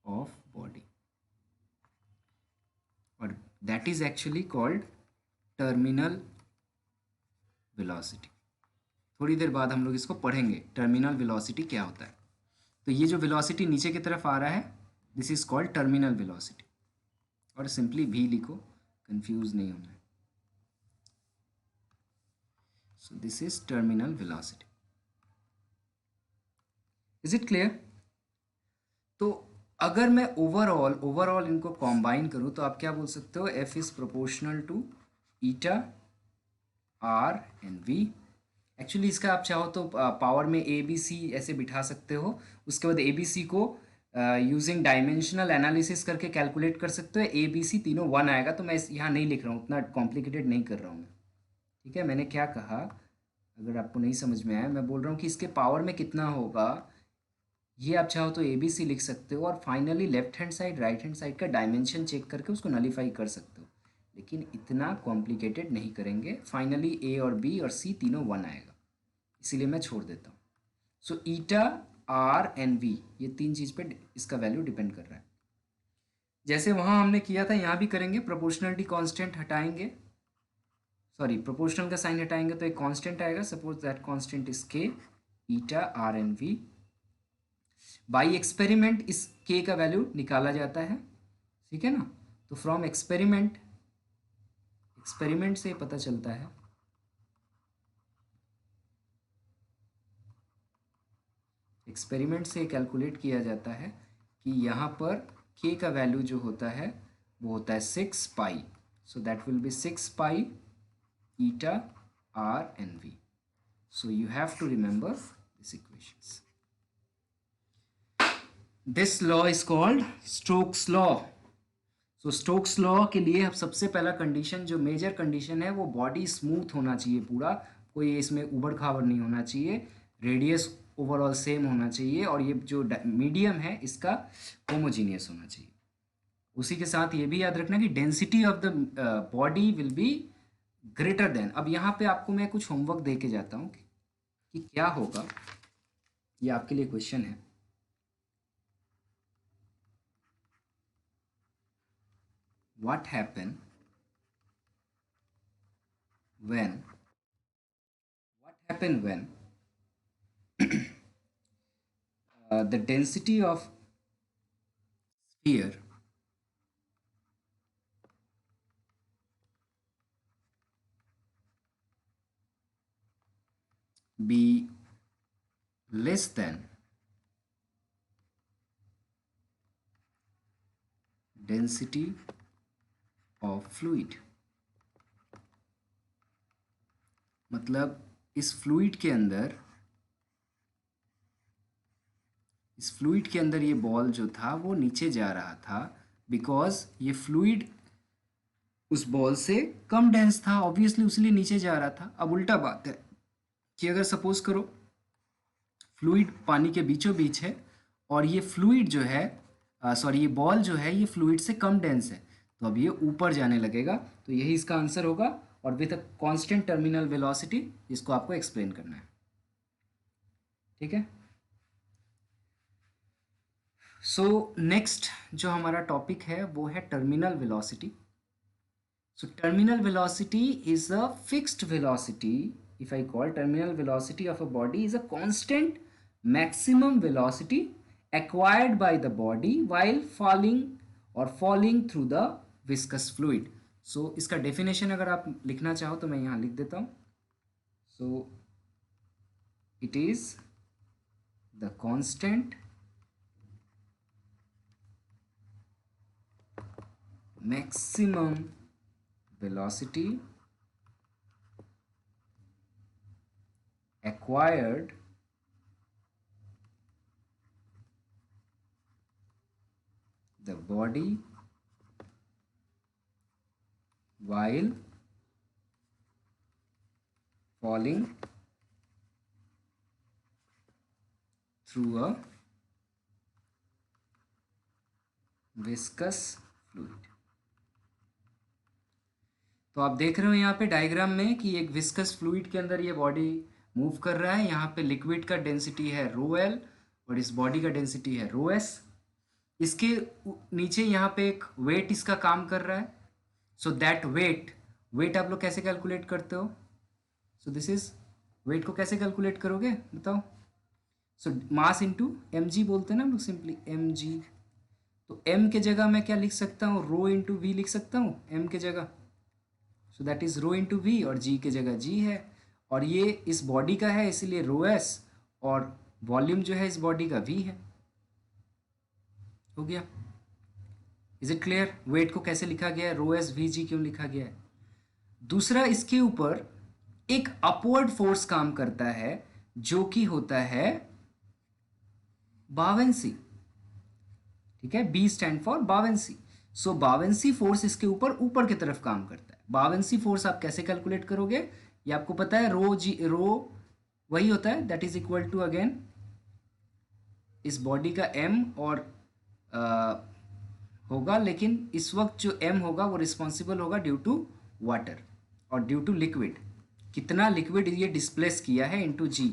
ऑफ बॉडी, और that is actually called terminal velocity. थोड़ी देर बाद हम लोग इसको पढ़ेंगे टर्मिनल वेलोसिटी क्या होता है। तो ये जो वेलोसिटी नीचे की तरफ आ रहा है this is called terminal velocity, और सिंपली भी लिखो, कंफ्यूज नहीं होना है। So this is terminal velocity. Is it clear? तो अगर मैं ओवरऑल इनको कॉम्बाइन करूं तो आप क्या बोल सकते हो, f is proportional to eta are and v. Actually इसका आप चाहो तो पावर में ए बी सी ऐसे बिठा सकते हो, उसके बाद ए बी सी को यूजिंग डायमेंशनल एनालिसिस करके कैलकुलेट कर सकते हो। ए बी सी तीनों वन आएगा, तो मैं यहाँ नहीं लिख रहा हूँ, उतना कॉम्प्लिकेटेड नहीं कर रहा हूँ मैं। ठीक है, मैंने क्या कहा, अगर आपको नहीं समझ में आया, मैं बोल रहा हूँ कि इसके पावर में कितना होगा ये आप चाहो तो ए बी सी लिख सकते हो, और finally left hand side right hand side का डायमेंशन चेक करके उसको नलीफाई कर सकते हो। लेकिन इतना कॉम्प्लिकेटेड नहीं करेंगे, फाइनली ए और बी और सी तीनों वन आएगा, इसीलिए मैं छोड़ देता हूँ। सो ईटा आर एंड वी ये तीन चीज़ पे इसका वैल्यू डिपेंड कर रहा है। जैसे वहाँ हमने किया था यहाँ भी करेंगे, प्रोपोर्शनलिटी कांस्टेंट हटाएंगे, सॉरी प्रोपोर्शनल का साइन हटाएंगे तो एक कांस्टेंट आएगा, suppose that constant is K eta are and V. By experiment इस के का वैल्यू निकाला जाता है, ठीक है ना। तो फ्रॉम एक्सपेरिमेंट, एक्सपेरिमेंट से पता चलता है, एक्सपेरिमेंट से कैलकुलेट किया जाता है कि यहाँ पर के का वैल्यू जो होता है वो होता है 6 pi. So that will be 6 pi eta are and V. So you have to remember this equations. This law is called Stokes law. So Stokes law के लिए अब सबसे पहला कंडीशन, जो मेजर कंडीशन है, वो बॉडी स्मूथ होना चाहिए पूरा, कोई इसमें उबड़ खाबड़ नहीं होना चाहिए, रेडियस ओवरऑल सेम होना चाहिए, और ये जो मीडियम है इसका होमोजीनियस होना चाहिए। उसी के साथ ये भी याद रखना कि density of the body will be greater than. अब यहाँ पे आपको मैं कुछ होमवर्क दे के जाता हूँ कि क्या होगा, ये आपके लिए क्वेश्चन है। What happen when the density of sphere be less than density of fluid? मतलब इस फ्लूइड के अंदर ये बॉल जो था वो नीचे जा रहा था, बिकॉज ये फ्लूइड उस बॉल से कम डेंस था, ऑब्वियसली उसलिए नीचे जा रहा था। अब उल्टा बात है कि अगर सपोज करो फ्लूइड पानी के बीचों बीच है और ये फ्लूइड जो है, सॉरी ये बॉल जो है ये फ्लूइड से कम डेंस है, तो अब ये ऊपर जाने लगेगा। तो यही इसका आंसर होगा, और with a constant terminal velocity इसको आपको एक्सप्लेन करना है। ठीक है, सो नेक्स्ट जो हमारा टॉपिक है वो है terminal velocity. So terminal velocity is a fixed velocity. If I call terminal velocity of a body is a constant maximum velocity acquired by the body while falling through the viscous fluid. So इसका definition अगर आप लिखना चाहो तो मैं यहाँ लिख देता हूँ. So it is the constant maximum velocity acquired the body while falling through a viscous fluid। तो आप देख रहे हो यहाँ पे डायग्राम में कि एक विस्कस फ्लूइड के अंदर ये बॉडी मूव कर रहा है। यहाँ पे लिक्विड का डेंसिटी है रो एल और इस बॉडी का डेंसिटी है रो एस। इसके नीचे यहाँ पे एक वेट इसका काम कर रहा है। सो दैट वेट आप लोग कैसे कैलकुलेट करते हो? सो दिस इज वेट को कैसे कैलकुलेट करोगे बताओ? सो मास इंटू एम जी बोलते हैं ना हम लोग, सिंपली एम जी। तो एम के जगह मैं क्या लिख सकता हूँ? रो इंटू वी लिख सकता हूँ एम के जगह। So that is row into V और जी के जगह जी है। और ये इस बॉडी का है इसीलिए रो एस और वॉल्यूम जो है इस बॉडी का वी है। हो गया? Is it clear? वेट को कैसे लिखा गया है, रो एस वी जी क्यों लिखा गया है? दूसरा, इसके ऊपर एक अपवर्ड फोर्स काम करता है जो कि होता है बावेंसी। ठीक है, B stand for buoyancy. So buoyancy force इसके ऊपर की तरफ काम करता है। बावेंसी फोर्स आप कैसे कैलकुलेट करोगे? ये आपको पता है, रो वही होता है, that is equal to again इस बॉडी का एम और होगा, लेकिन इस वक्त जो एम होगा वो रिस्पॉन्सिबल होगा ड्यू टू वाटर और ड्यू टू लिक्विड। कितना लिक्विड ये डिस्प्लेस किया है इनटू जी।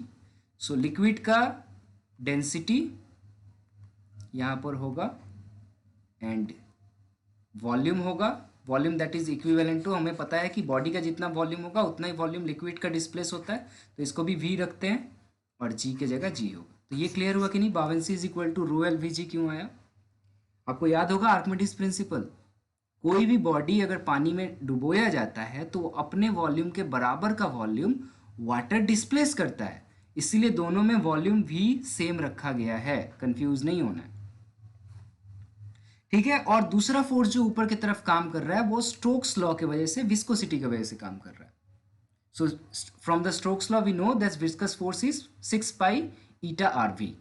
सो लिक्विड का डेंसिटी यहाँ पर होगा एंड वॉल्यूम होगा। Volume that is equivalent to, हमें पता है कि बॉडी का जितना वॉल्यूम होगा उतना ही वॉल्यूम लिक्विड का डिस्प्लेस होता है, तो इसको भी वी रखते हैं और जी के जगह जी होगा। तो ये क्लियर हुआ कि नहीं? Buoyancy is equal to rho L V G क्यों आया? आपको याद होगा आर्किमिडीज प्रिंसिपल, कोई भी बॉडी अगर पानी में डुबोया जाता है तो अपने वॉल्यूम के बराबर का वॉल्यूम वाटर डिस्प्लेस करता है, इसीलिए दोनों में वॉल्यूम भी सेम रखा गया है, कंफ्यूज नहीं होना है। ठीक है, और दूसरा फोर्स जो ऊपर की तरफ काम कर रहा है वो स्टोक्स लॉ की वजह से, विस्कोसिटी की वजह से काम कर रहा है। So from the Stokes law we know that viscous force is 6 pi eta R V.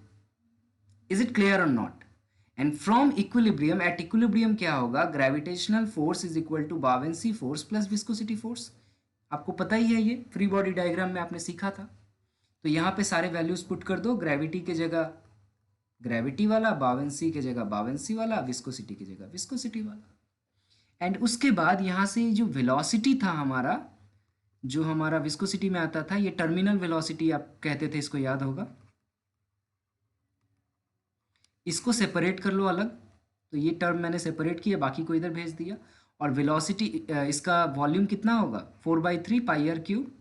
Is it clear और not? And from equilibrium, at equilibrium क्या होगा? Gravitational force is equal to buoyancy force plus viscosity force. आपको पता ही है, ये फ्री बॉडी डायग्राम में आपने सीखा था। तो यहाँ पे सारे वैल्यूज पुट कर दो, ग्रेविटी के जगह ग्रेविटी वाला, बावेंसी के जगह बावेंसी वाला, विस्कोसिटी की जगह विस्कोसिटी वाला। एंड उसके बाद यहाँ से जो वेलोसिटी था हमारा, जो हमारा विस्कोसिटी में आता था, ये टर्मिनल वेलोसिटी आप कहते थे, इसको याद होगा। इसको सेपरेट कर लो अलग, तो ये टर्म मैंने सेपरेट किया, बाकी को इधर भेज दिया। और वेलोसिटी, इसका वॉल्यूम कितना होगा? 4/3 पाई आर क्यूब,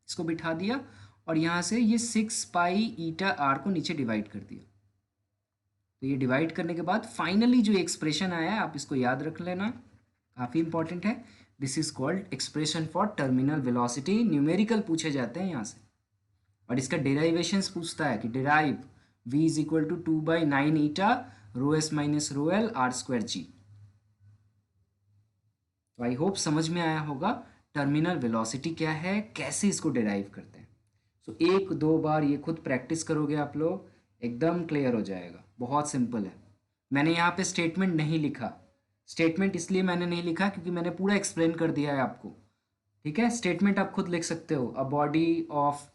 इसको बिठा दिया और यहाँ से ये 6 पाई ईटा आर को नीचे डिवाइड कर दिया। तो ये डिवाइड करने के बाद फाइनली जो एक्सप्रेशन आया है आप इसको याद रख लेना, काफ़ी इंपॉर्टेंट है। This is called expression for terminal velocity. Numerical पूछे जाते हैं यहाँ से, और इसका डेराइवेशंस पूछता है कि derive v is equal to 2/9 eta rho S minus rho L R square G. तो आई होप समझ में आया होगा टर्मिनल वेलोसिटी क्या है, कैसे इसको डिराइव करते हैं। सो एक दो बार ये खुद प्रैक्टिस करोगे आप लोग, एकदम क्लियर हो जाएगा। बहुत सिंपल है। मैंने यहाँ पे स्टेटमेंट नहीं लिखा, स्टेटमेंट इसलिए मैंने नहीं लिखा क्योंकि मैंने पूरा एक्सप्लेन कर दिया है आपको। ठीक है, स्टेटमेंट आप खुद लिख सकते हो। A body of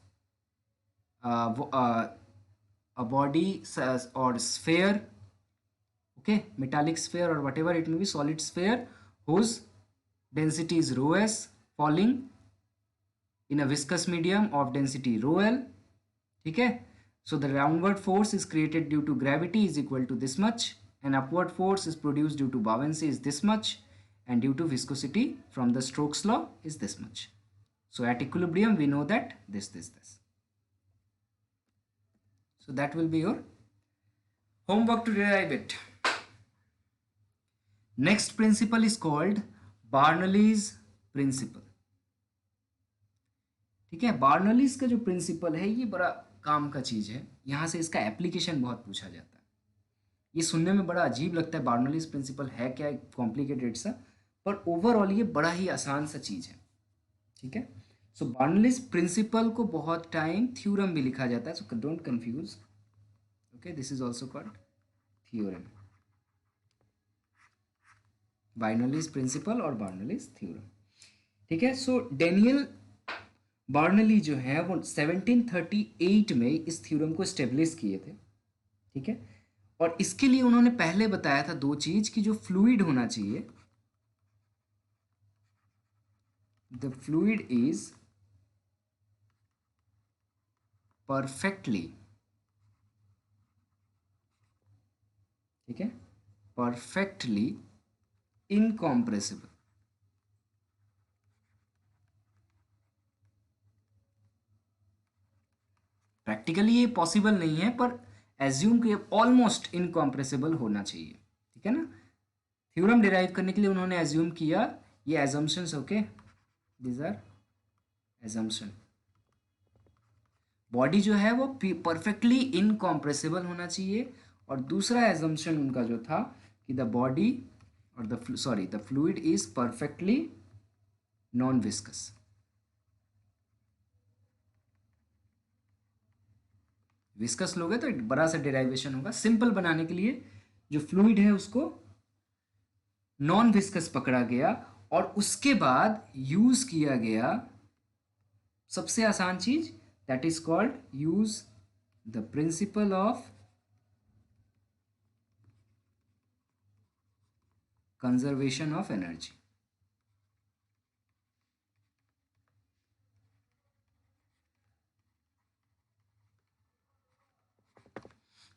a body or sphere, okay, metallic sphere or whatever it may be, solid sphere whose density is rho s, falling in a viscous medium of density rho l. ठीक है, so the downward force is created due to gravity is equal to this much, and upward force is produced due to buoyancy is this much, and due to viscosity from the Stokes law is this much. So at equilibrium we know that this. So that will be your homework to derive it. Next principle is called Bernoulli's principle. ठीक है, बार्नौलीज का जो प्रिंसिपल है ये बड़ा काम का चीज़ है, यहाँ से इसका एप्लीकेशन बहुत पूछा जाता है। ये सुनने में बड़ा अजीब लगता है, बार्नौलीज प्रिंसिपल है क्या, कॉम्प्लिकेटेड सा, पर ओवरऑल ये बड़ा ही आसान सा चीज़ है। ठीक है, सो बार्नौलीज प्रिंसिपल को बहुत टाइम थ्योरम भी लिखा जाता है, so don't confuse. Okay, this is also called theorem, Bernoulli's principle और बार्नौलीज थ्योरम। ठीक है। सो डेनियल बर्नौली जो है वो 1738 में इस थ्योरम को स्टेब्लिश किए थे। ठीक है। और इसके लिए उन्होंने पहले बताया था दो चीज कि जो फ्लूइड होना चाहिए, द फ्लूइड इज परफेक्टली, ठीक है, परफेक्टली इनकॉम्प्रेसिबल। प्रैक्टिकली ये पॉसिबल नहीं है, पर एज्यूम कि ऑलमोस्ट इनकॉम्प्रेसिबल होना चाहिए। ठीक है ना। थ्योरम डिराइव करने के लिए उन्होंने एज्यूम किया, ये assumptions, okay, these are assumption. Body जो है वो परफेक्टली इनकॉम्प्रेसिबल होना चाहिए। और दूसरा एजम्पशन उनका जो था कि द बॉडी और the fluid is perfectly non viscous. Viscous लोगे तो एक बड़ा सा डेराइवेशन होगा। सिंपल बनाने के लिए जो फ्लूइड है उसको नॉन विस्कस पकड़ा गया, और उसके बाद यूज किया गया सबसे आसान चीज, that is called use the principle of conservation of energy.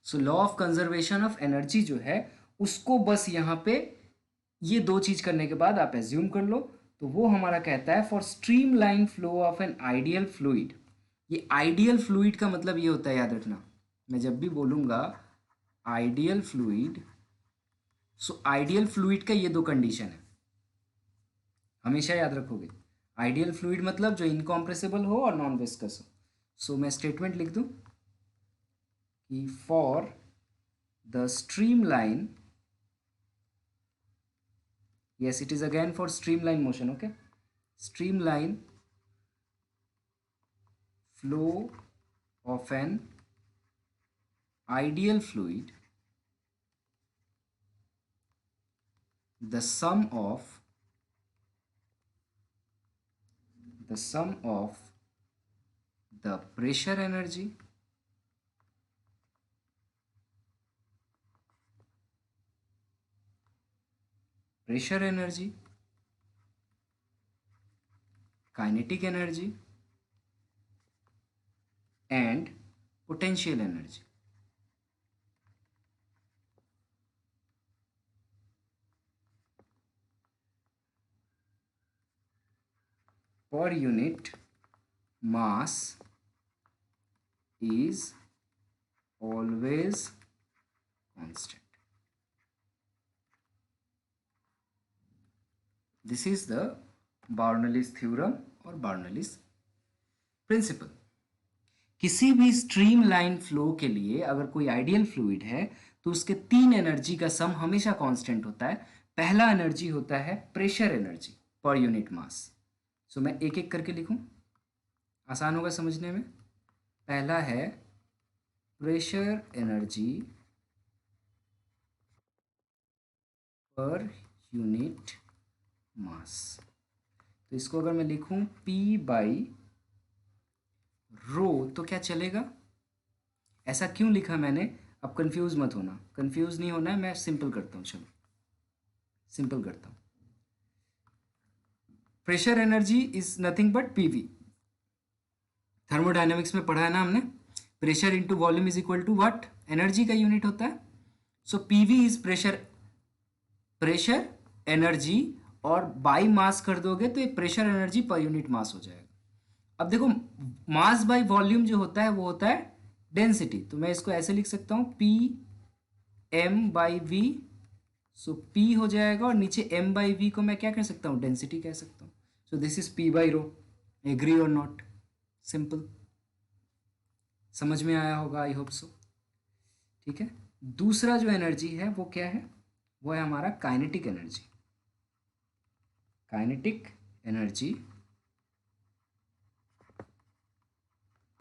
So law of conservation of energy जो है उसको बस यहाँ पे ये दो चीज करने के बाद आप एज्यूम कर लो, तो वो हमारा कहता है for stream line flow of an ideal fluid. ये आइडियल फ्लूइड का मतलब ये होता है, याद रखना, मैं जब भी बोलूंगा ideal fluid, so ideal fluid का ये दो कंडीशन है, हमेशा याद रखोगे। आइडियल फ्लूइड मतलब जो इनकॉम्प्रेसिबल हो और नॉन विस्कस हो। सो मैं स्टेटमेंट लिख दूं कि for the stream line, yes it is again for streamline motion, okay, streamline flow of an ideal fluid, the sum of the pressure energy kinetic energy and potential energy per unit mass is always constant. This is the Bernoulli's theorem और Bernoulli's principle। किसी भी स्ट्रीम लाइन फ्लो के लिए अगर कोई आइडियल फ्लूइड है तो उसके तीन एनर्जी का सम हमेशा कांस्टेंट होता है। पहला एनर्जी होता है pressure energy per unit mass. So मैं एक एक करके लिखूं, आसान होगा समझने में। पहला है प्रेशर एनर्जी पर यूनिट मास। तो इसको अगर मैं लिखूं P बाई रो तो क्या चलेगा? ऐसा क्यों लिखा मैंने, अब कंफ्यूज मत होना, कंफ्यूज नहीं होना है, मैं सिंपल करता हूँ, चलो सिंपल करता हूँ। Pressure energy is nothing but PV. Thermodynamics में पढ़ा है ना हमने, pressure into volume is equal to what, energy का यूनिट होता है। So PV is pressure, pressure energy, और बाई मास कर दोगे तो ये pressure energy per unit mass हो जाएगा। अब देखो, मास बाई वॉल्यूम जो होता है वो होता है डेंसिटी, तो मैं इसको ऐसे लिख सकता हूँ p m by v. So p हो जाएगा और नीचे एम बाई वी को मैं क्या कह सकता हूँ, डेंसिटी कह सकता हूँ। So this is p by rho. Agree or not? Simple, समझ में आया होगा, आई होप सो। ठीक है। दूसरा जो एनर्जी है वो क्या है, वो है हमारा kinetic energy. Kinetic energy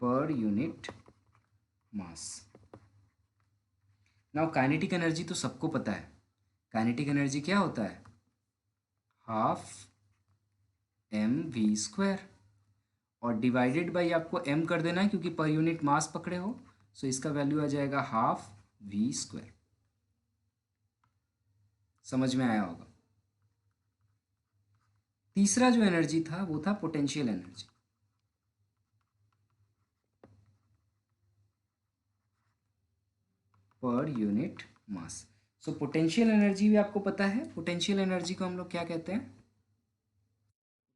per unit मास। नाउ काइनेटिक एनर्जी तो सबको पता है, काइनेटिक एनर्जी क्या होता है, हाफ mv², और डिवाइडेड बाई आपको m कर देना है क्योंकि पर यूनिट मास पकड़े हो, सो इसका वैल्यू आ जाएगा हाफ v²। समझ में आया होगा। तीसरा जो एनर्जी था वो था potential energy. Per unit mass. So potential energy भी आपको पता है। पोटेंशियल एनर्जी को हम लोग क्या कहते हैं?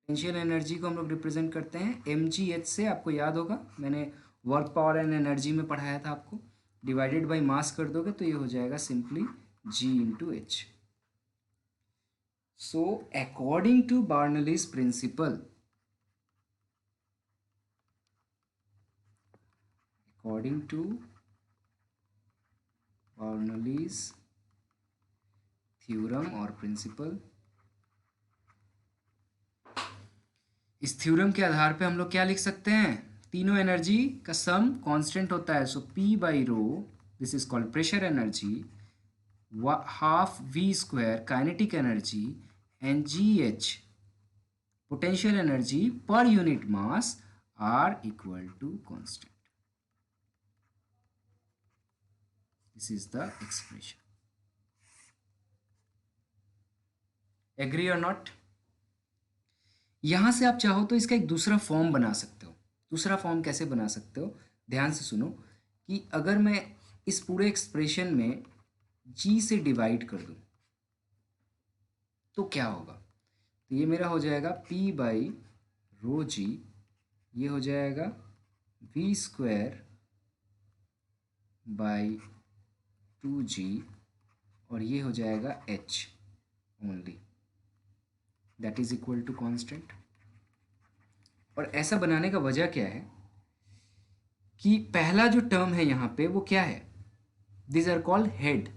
पोटेंशियल एनर्जी को हम लोग रिप्रेजेंट करते हैं mgh से। आपको याद होगा, मैंने वर्क पावर एंड एनर्जी में पढ़ाया था आपको। डिवाइडेड बाय मास कर दोगे तो ये हो जाएगा simply g/h। So according to Bernoulli's principle, according to Bernoulli's theorem और प्रिंसिपल, इस थ्योरम के आधार पे हम लोग क्या लिख सकते हैं? तीनों एनर्जी का सम कांस्टेंट होता है। So P by rho, this is called pressure energy, half v² kinetic energy, and GH potential energy per unit mass are equal to constant. This is the expression. Agree or not? यहां से आप चाहो तो इसका एक दूसरा फॉर्म बना सकते हो। दूसरा फॉर्म कैसे बना सकते हो? ध्यान से सुनो कि अगर मैं इस पूरे एक्सप्रेशन में g से डिवाइड कर दूं तो क्या होगा? तो ये मेरा हो जाएगा P बाई रो जी, ये हो जाएगा v² बाई 2g, और ये हो जाएगा h only, that is equal to constant. और ऐसा बनाने का वजह क्या है कि पहला जो टर्म है यहाँ पे वो क्या है? This are called head.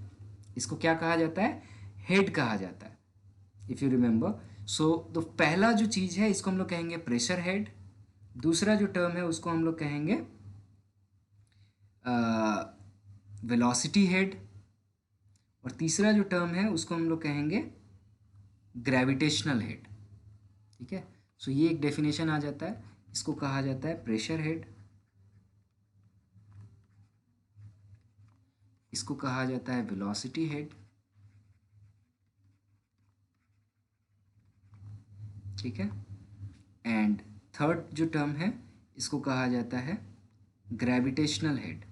इसको क्या कहा जाता है? हेड कहा जाता है, इफ यू रिमेंबर। सो तो पहला जो चीज़ है इसको हम लोग कहेंगे प्रेशर हेड, दूसरा जो टर्म है उसको हम लोग कहेंगे वेलोसिटी हेड, और तीसरा जो टर्म है उसको हम लोग कहेंगे ग्रेविटेशनल हेड। ठीक है, सो ये एक डेफिनेशन आ जाता है। इसको कहा जाता है प्रेशर हेड, इसको कहा जाता है वेलोसिटी हेड, ठीक है, एंड थर्ड जो टर्म है इसको कहा जाता है gravitational head.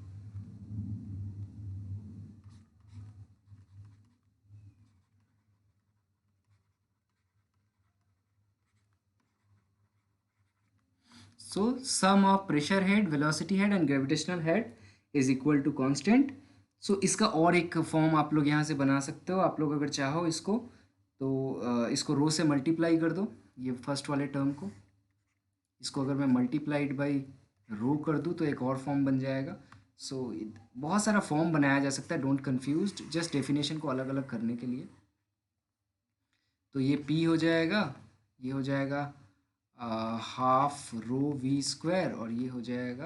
So sum of pressure head, velocity head and gravitational head is equal to constant. So इसका और एक फॉर्म आप लोग यहाँ से बना सकते हो। आप लोग अगर चाहो इसको तो इसको रो से मल्टीप्लाई कर दो, ये फर्स्ट वाले टर्म को। इसको अगर मैं मल्टीप्लाइड बाई रो कर दूँ तो एक और फॉर्म बन जाएगा। सो बहुत सारा फॉर्म बनाया जा सकता है, डोंट कंफ्यूज, जस्ट डेफिनेशन को अलग अलग करने के लिए। तो ये P हो जाएगा, ये हो जाएगा हाफ रो v², और ये हो जाएगा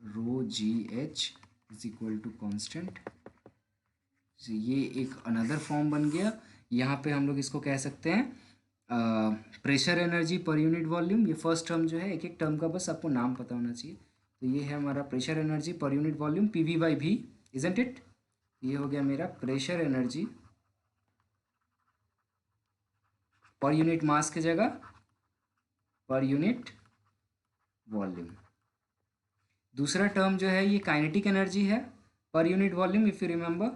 rho GH is equal to constant. ये एक अनदर फॉर्म बन गया। यहाँ पे हम लोग इसको कह सकते हैं pressure energy per unit volume. ये फर्स्ट टर्म जो है, एक एक टर्म का बस आपको नाम पता होना चाहिए। तो ये है हमारा pressure energy per unit volume, PV/V, isn't it? ये हो गया मेरा प्रेशर एनर्जी पर यूनिट मास की जगह पर यूनिट वॉल्यूम। दूसरा टर्म जो है ये काइनेटिक एनर्जी है per unit volume, if you remember.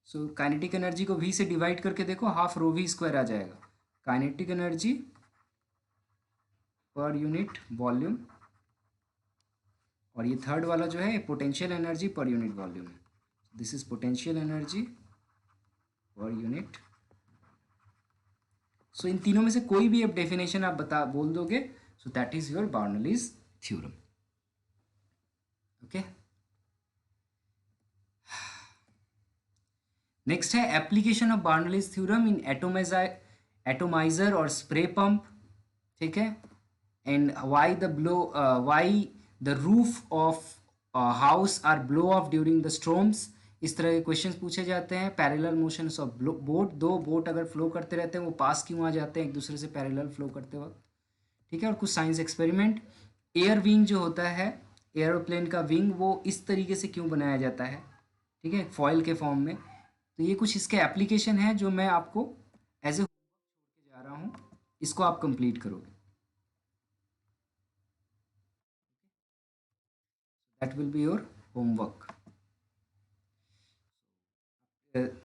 So kinetic energy को V से डिवाइड करके देखो, हाफ रो v² आ जाएगा, kinetic energy per unit volume. और ये थर्ड वाला जो है potential energy per unit volume है। This is potential energy per unit. So इन तीनों में से कोई भी अब डेफिनेशन आप बोल दोगे, so that is your Bernoulli's theorem. Okay, next है application of Bernoulli's theorem in atomiser और स्प्रे पंप। ठीक है, and why the roof of house are blow off during the storms. इस तरह के क्वेश्चंस पूछे जाते हैं। पैरेलल मोशंस ऑफ बोट, दो बोट अगर फ्लो करते रहते हैं वो पास क्यों आ जाते हैं एक दूसरे से पैरेलल फ्लो करते वक्त। ठीक है, और कुछ साइंस एक्सपेरिमेंट। एयर विंग जो होता है, एरोप्लेन का विंग, वो इस तरीके से क्यों बनाया जाता है, ठीक है, फॉयल के फॉर्म में। तो ये कुछ इसके एप्लीकेशन है जो मैं आपको एज ए जा रहा हूँ, इसको आप कंप्लीट करोगे। That will be your homework.